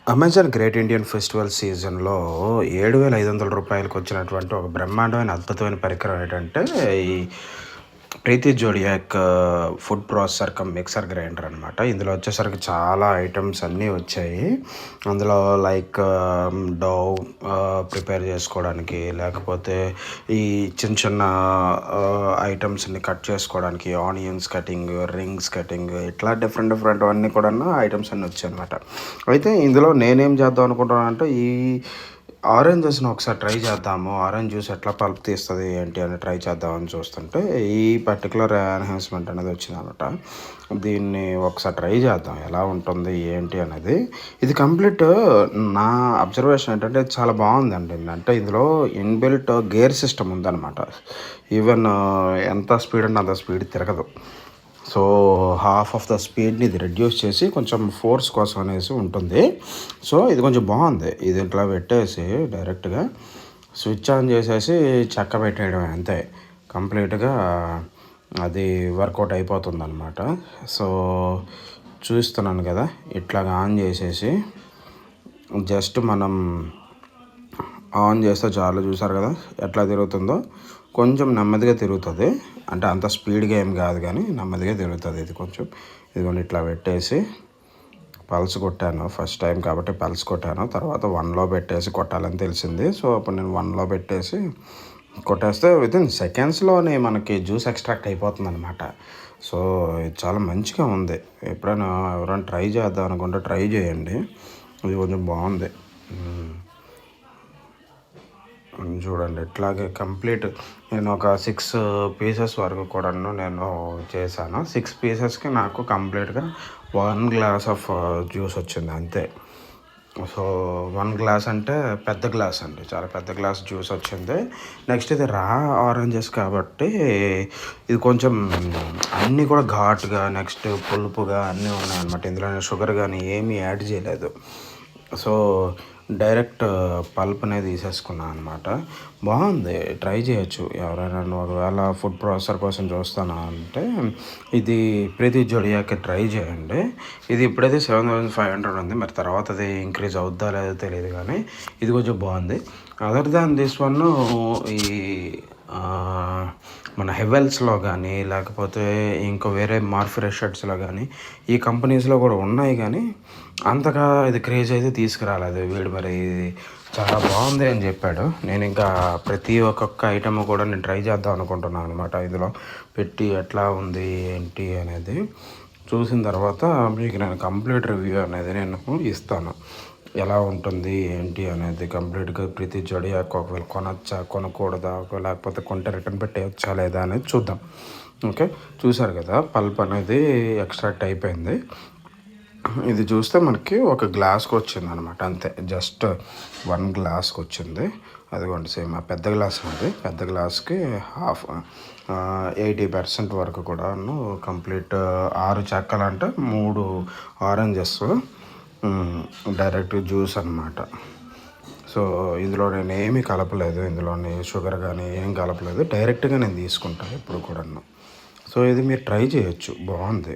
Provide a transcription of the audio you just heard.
Amazon great Indian festival సీజన్‌లో రూ. 7,500కి వచ్చినటువంటి ఒక బ్రహ్మాండమైన, అద్భుతమైన పరికరం ఏంటంటే, ఈ Preethi zodiac food processor cum mixer grinder అనమాట. ఇందులో వచ్చేసరికి చాలా ఐటెమ్స్ అన్నీ వచ్చాయి. అందులో లైక్ డౌ ప్రిపేర్ చేసుకోవడానికి, లేకపోతే ఈ చిన్న చిన్న ఐటెమ్స్‌ని కట్ చేసుకోవడానికి, ఆనియన్స్ కటింగ్, రింగ్స్ కటింగ్, ఇట్లా డిఫరెంట్ డిఫరెంట్ అన్నీ కూడాను ఐటెమ్స్ అన్నీ వచ్చాయన్నమాట. అయితే ఇందులో నేనేం చేద్దాం అనుకుంటున్నానంటే, ఈ ఆరెంజెస్‌ని ఒకసారి ట్రై చేద్దాము. ఆరెంజ్ జ్యూస్ ఎట్లా పల్ప్ తీస్తది ఏంటి అని ట్రై చేద్దామని చూస్తుంటే, ఈ పర్టిక్యులర్ ఎన్హాన్స్‌మెంట్ అనేది వచ్చిందనమాట. దీన్ని ఒకసారి ట్రై చేద్దాం. ఎలా ఉంటుంది ఏంటి అనేది. ఇది కంప్లీట్ నా అబ్జర్వేషన్ ఏంటంటే చాలా బాగుందండి. అంటే ఇందులో ఇన్‌బిల్ట్ గేర్ సిస్టమ్ ఉందనమాట. ఈవెన్ ఎంత స్పీడ్ అంటే అంత స్పీడ్ తిరగదు. సో, హాఫ్ ఆఫ్ ద స్పీడ్‌ని ఇది రెడ్యూస్ చేసి కొంచెం ఫోర్స్ కోసం అనేసి ఉంటుంది. సో, ఇది కొంచెం బాగుంది. ఇది ఇట్లా పెట్టేసి డైరెక్ట్‌గా స్విచ్ ఆన్ చేసేసి చెక్క పెట్టేయడమే అంతే. కంప్లీట్‌గా అది వర్కౌట్ అయిపోతుందనమాట. సో, చూస్తున్నాను కదా! ఇట్లాగ ఆన్ చేసేసి జస్ట్ మనం ఆన్ చేస్తే చాలు. చూసారు కదా ఎట్లా తిరుగుతుందో. కొంచెం నెమ్మదిగా తిరుగుతుంది. అంటే అంత స్పీడ్గా ఏం కాదు కానీ నెమ్మదిగా తిరుగుతుంది. ఇది కొంచెం ఇదిగోండి ఇట్లా పెట్టేసి పల్స్ కొట్టాను. ఫస్ట్ టైం కాబట్టి పల్స్ కొట్టాను. తర్వాత 1లో పెట్టేసి కొట్టాలని తెలిసింది. సో, అప్పుడు నేను 1లో పెట్టేసి కొట్టేస్తే వితిన్ సెకండ్స్లోనే మనకి జ్యూస్ ఎక్స్ట్రాక్ట్ అయిపోతుంది అనమాట. సో, ఇది చాలా మంచిగా ఉంది. ఎప్పుడైనా ఎవరైనా ట్రై చేద్దాం అనుకుంటే ట్రై చేయండి. ఇది కొంచెం బాగుంది. చూడండి ఇట్లాగే కంప్లీట్ నేను ఒక 6 పీసెస్ వరకు కూడాను నేను చేశాను. 6 పీసెస్కి నాకు కంప్లీట్గా 1 గ్లాస్ ఆఫ్ జ్యూస్ వచ్చింది అంతే. సో, 1 గ్లాస్ అంటే పెద్ద గ్లాస్ అండి. చాలా పెద్ద గ్లాస్ జ్యూస్ వచ్చింది. నెక్స్ట్ ఇది రా ఆరెంజెస్ కాబట్టి ఇది కొంచెం అన్నీ కూడా ఘాటుగా, నెక్స్ట్ పులుపుగా అన్నీ ఉన్నాయన్నమాట. ఇందులో షుగర్ కానీ ఏమీ యాడ్ చేయలేదు. సో, డైరెక్ట్ పల్ప్‌నే తీసేసుకున్నాను అనమాట. బాగుంది. ట్రై చేయొచ్చు. ఎవరైనా ఒకవేళ ఫుడ్ ప్రాసెసర్ కోసం చూస్తాను అంటే ఇది ప్రీతి జోడియాక్ ట్రై చేయండి. ఇది ఇప్పుడైతే 7,500 ఉంది. మరి తర్వాత అది ఇంక్రీజ్ అవుద్దా లేదో తెలియదు కానీ ఇది కొంచెం బాగుంది. అదర్ దాన్ దిస్ వన్ ఈ మన హెవెల్స్లో కానీ, లేకపోతే ఇంకో వేరే మార్ఫ్రెషర్స్లో కానీ ఈ కంపెనీస్లో కూడా ఉన్నాయి కానీ అంతగా ఇది క్రేజ్ అయితే తీసుకురాలేదు. వీడు మరి చాలా బాగుంది అని చెప్పాడు. నేను ఇంకా ప్రతి ఒక్కొక్క ఐటమ్ కూడా నేను ట్రై చేద్దాం అనుకుంటున్నాను అనమాట. ఇందులో పెట్టి ఎట్లా ఉంది ఏంటి అనేది చూసిన తర్వాత మీకు నేను కంప్లీట్ రివ్యూ అనేది నేను ఇస్తాను. ఎలా ఉంటుంది ఏంటి అనేది కంప్లీట్గా ప్రీతి జోడియాక్ ఒకవేళ కొనొచ్చా కొనకూడదా, లేకపోతే కొంటే రిటర్న్ పెట్టేయచ్చా లేదా అనేది చూద్దాం. ఓకే, చూసారు కదా పల్ప్ అనేది ఎక్స్ట్రాక్ట్ అయిపోయింది. ఇది చూస్తే మనకి ఒక గ్లాస్కి వచ్చింది అనమాట అంతే. జస్ట్ 1 గ్లాస్కి వచ్చింది. అదిగోండి సేమ్ ఆ పెద్ద గ్లాస్ ఉంది. పెద్ద గ్లాస్కి హాఫ్ 80% వరకు కూడాను కంప్లీట్ 6 చెక్కలు అంటే 3 ఆరెంజెస్ డైరెక్ట్ జ్యూస్ అనమాట. సో, ఇందులో నేను ఏమీ కలపలేదు. ఇందులోని షుగర్ కానీ ఏం కలపలేదు. డైరెక్ట్గా నేను తీసుకుంటాను ఎప్పుడు కూడాను. సో, ఇది మీరు ట్రై చేయొచ్చు. బాగుంది.